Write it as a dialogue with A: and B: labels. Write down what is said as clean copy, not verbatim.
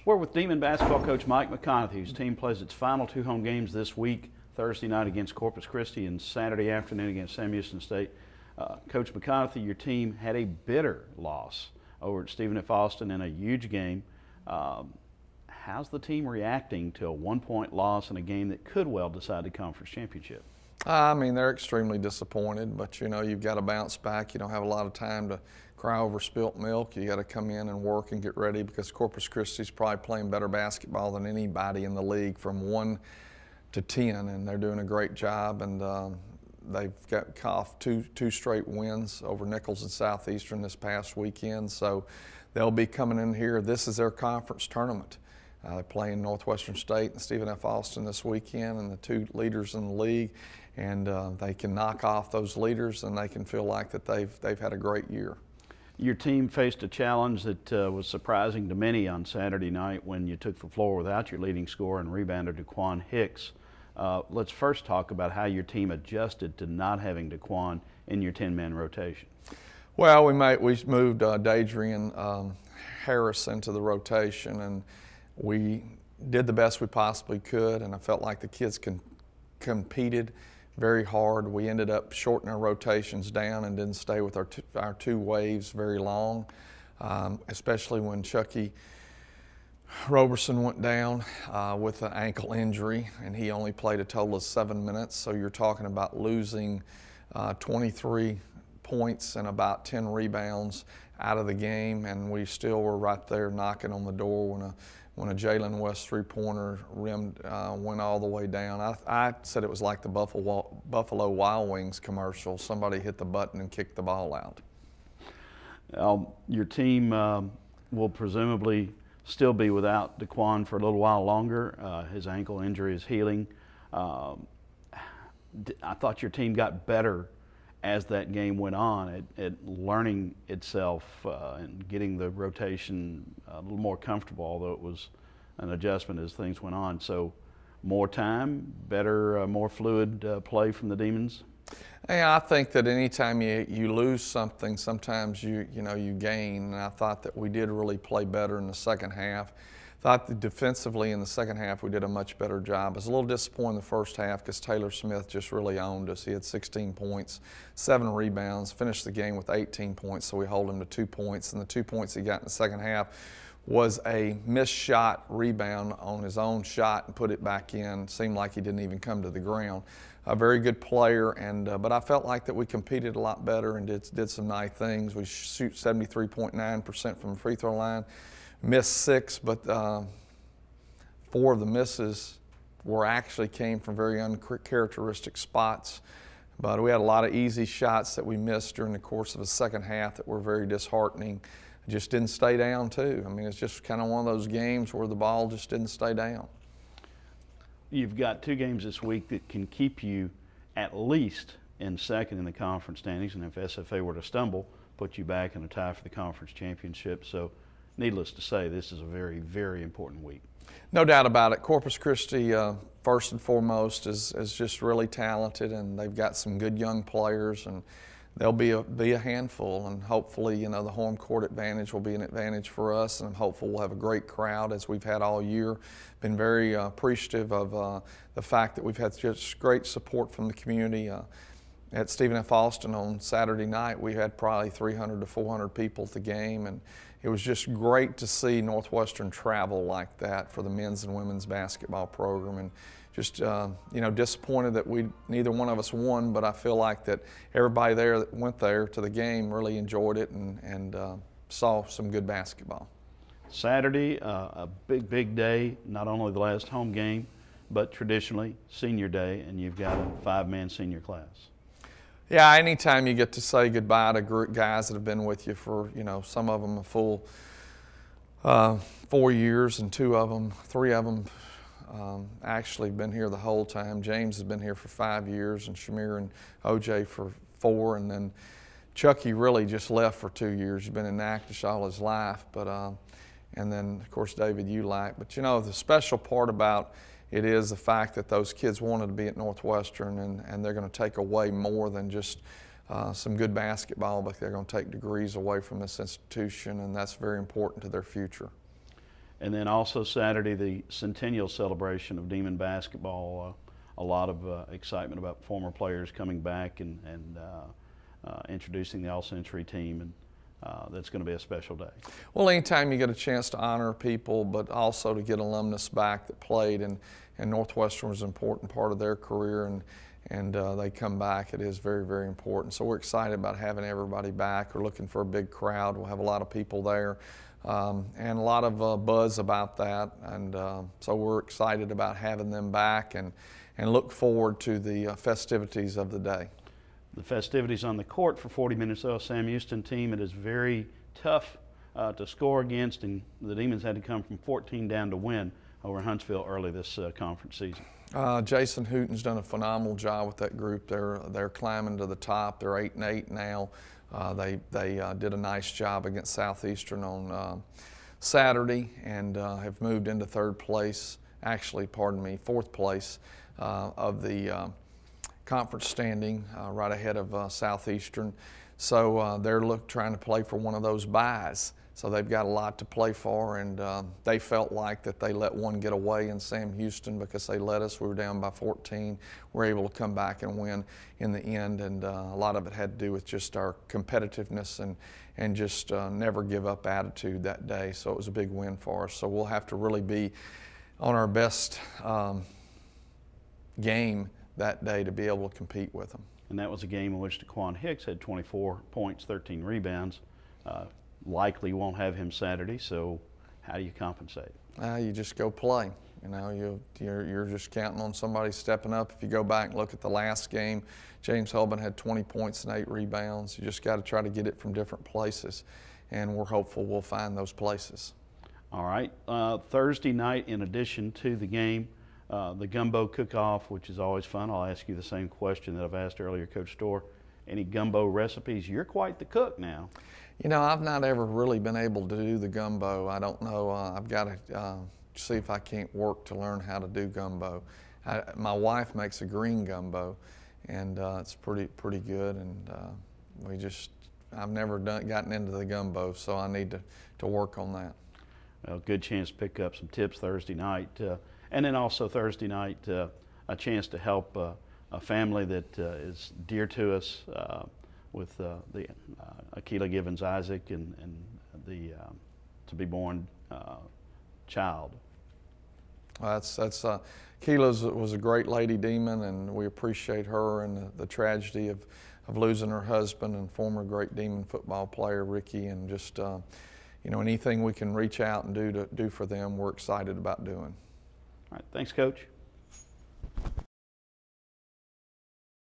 A: We're with Demon basketball coach Mike McConaughey, whose team plays its final 2 home games this week, Thursday night against Corpus Christi and Saturday afternoon against Sam Houston State. Coach McConaughey, your team had a bitter loss over at Stephen F. Austin in a huge game. How's the team reacting to a 1-point loss in a game that could well decide the conference championship?
B: I mean, they're extremely disappointed, but you know, you've got to bounce back. You don't have a lot of time to cry over spilt milk. You got to come in and work and get ready, because Corpus Christi's probably playing better basketball than anybody in the league from 1 to 10, and they're doing a great job. And they've got off two straight wins over Nichols and Southeastern this past weekend, so they'll be coming in here. This is their conference tournament. They're playing Northwestern State and Stephen F. Austin this weekend, and the 2 leaders in the league, and they can knock off those leaders, and they can feel like that they've had a great year.
A: Your team faced a challenge that was surprising to many on Saturday night when you took the floor without your leading scorer and rebounder, Daquan Hicks. Let's first talk about how your team adjusted to not having Daquan in your 10-man rotation.
B: Well, we moved Dadrian Harris into the rotation, and we did the best we possibly could, and I felt like the kids competed very hard. We ended up shortening our rotations down and didn't stay with our two waves very long, especially when Chucky Roberson went down with an ankle injury, and he only played a total of 7 minutes. So you're talking about losing 23 points and about 10 rebounds out of the game, and we still were right there knocking on the door when a Jalen West three-pointer rimmed went all the way down. I said it was like the Buffalo Wild Wings commercial. Somebody hit the button and kicked the ball out.
A: Your team will presumably still be without Daquan for a little while longer. His ankle injury is healing. I thought your team got better as that game went on at learning itself and getting the rotation a little more comfortable, although it was an adjustment as things went on. So more time, better, more fluid play from the Demons?
B: Yeah, I think that anytime you lose something, sometimes you gain, and I thought that we did really play better in the second half. Thought that defensively in the second half we did a much better job. I was a little disappointed in the first half because Taylor Smith just really owned us. He had 16 points, 7 rebounds, finished the game with 18 points, so we hold him to 2 points. And the 2 points he got in the second half was a missed shot rebound on his own shot and put it back in. Seemed like he didn't even come to the ground. A very good player, but I felt like that we competed a lot better and did some nice things. We shoot 73.9% from the free throw line. Missed 6, but 4 of the misses came from very uncharacteristic spots. But we had a lot of easy shots that we missed during the course of the second half that were very disheartening. Just didn't stay down too. I mean, it's just kind of one of those games where the ball just didn't stay down.
A: You've got 2 games this week that can keep you at least in second in the conference standings, and if SFA were to stumble, put you back in a tie for the conference championship. So needless to say, this is a very, very important week.
B: No doubt about it. Corpus Christi, first and foremost, is just really talented, and they've got some good young players, and they'll be a handful. And hopefully, the home court advantage will be an advantage for us, and I'm hopeful we'll have a great crowd as we've had all year. Been very appreciative of the fact that we've had just great support from the community. At Stephen F. Austin on Saturday night, we had probably 300 to 400 people at the game, and it was just great to see Northwestern travel like that for the men's and women's basketball program. And just disappointed that neither one of us won, but I feel like that everybody there that went there to the game really enjoyed it and saw some good basketball. Saturday,
A: a big day, not only the last home game, but traditionally senior day, and you've got a 5-man senior class.
B: Yeah, anytime you get to say goodbye to guys that have been with you for, some of them a full 4 years, and 3 of them actually been here the whole time. James has been here for 5 years, and Shamir and OJ for 4, and then Chucky really just left for 2 years. He's been in Natchitoches all his life, and then of course David Ulight. But the special part about it is the fact that those kids wanted to be at Northwestern, and they're going to take away more than just some good basketball, but they're going to take degrees away from this institution, and that's very important to their future.
A: And then also Saturday, the centennial celebration of Demon basketball. A lot of excitement about former players coming back and introducing the All-Century team, and that's going to be a special day.
B: Well, anytime you get a chance to honor people, but also to get alumnus back that played, and Northwestern was an important part of their career, and they come back, it is very, very important. So we're excited about having everybody back. We're looking for a big crowd. We'll have a lot of people there, and a lot of buzz about that. And so we're excited about having them back, and look forward to the festivities of the day.
A: The festivities on the court for 40 Minnesota Sam Houston team, it is very tough to score against, and the Demons had to come from 14 down to win over Huntsville early this conference season.
B: Jason Hooten's done a phenomenal job with that group. They're climbing to the top. They're 8-8 now. They did a nice job against Southeastern on Saturday, and have moved into third place. Actually, pardon me, fourth place of the conference standing, right ahead of Southeastern. So they're trying to play for one of those byes. So they've got a lot to play for, and they felt like that they let one get away in Sam Houston because they let us. We were down by 14. We were able to come back and win in the end, and a lot of it had to do with just our competitiveness and just never give up attitude that day. So it was a big win for us. So we'll have to really be on our best game that day to be able to compete with them.
A: And that was a game in which Daquan Hicks had 24 points, 13 rebounds. Likely won't have him Saturday, so how do you compensate?
B: You just go play. You know, you're just counting on somebody stepping up. If you go back and look at the last game, James Hubin had 20 points and 8 rebounds. You just got to try to get it from different places, and we're hopeful we'll find those places.
A: All right. Thursday night, in addition to the game, the gumbo cook-off, which is always fun. I'll ask you the same question that I've asked earlier, Coach Storr. Any gumbo recipes? You're quite the cook now.
B: You know, I've not ever really been able to do the gumbo. I don't know. I've got to see if I can't work to learn how to do gumbo. My wife makes a green gumbo, and it's pretty good. And I've never gotten into the gumbo, so I need to work on that.
A: Well, good chance to pick up some tips Thursday night. And then also Thursday night, a chance to help a family that is dear to us with the Akila Givens Isaac and the to-be-born child.
B: Akila was a great lady demon, and we appreciate her and the tragedy of losing her husband and former great Demon football player Ricky, and just you know, anything we can reach out and do for them, we're excited about doing.
A: All right, thanks, Coach.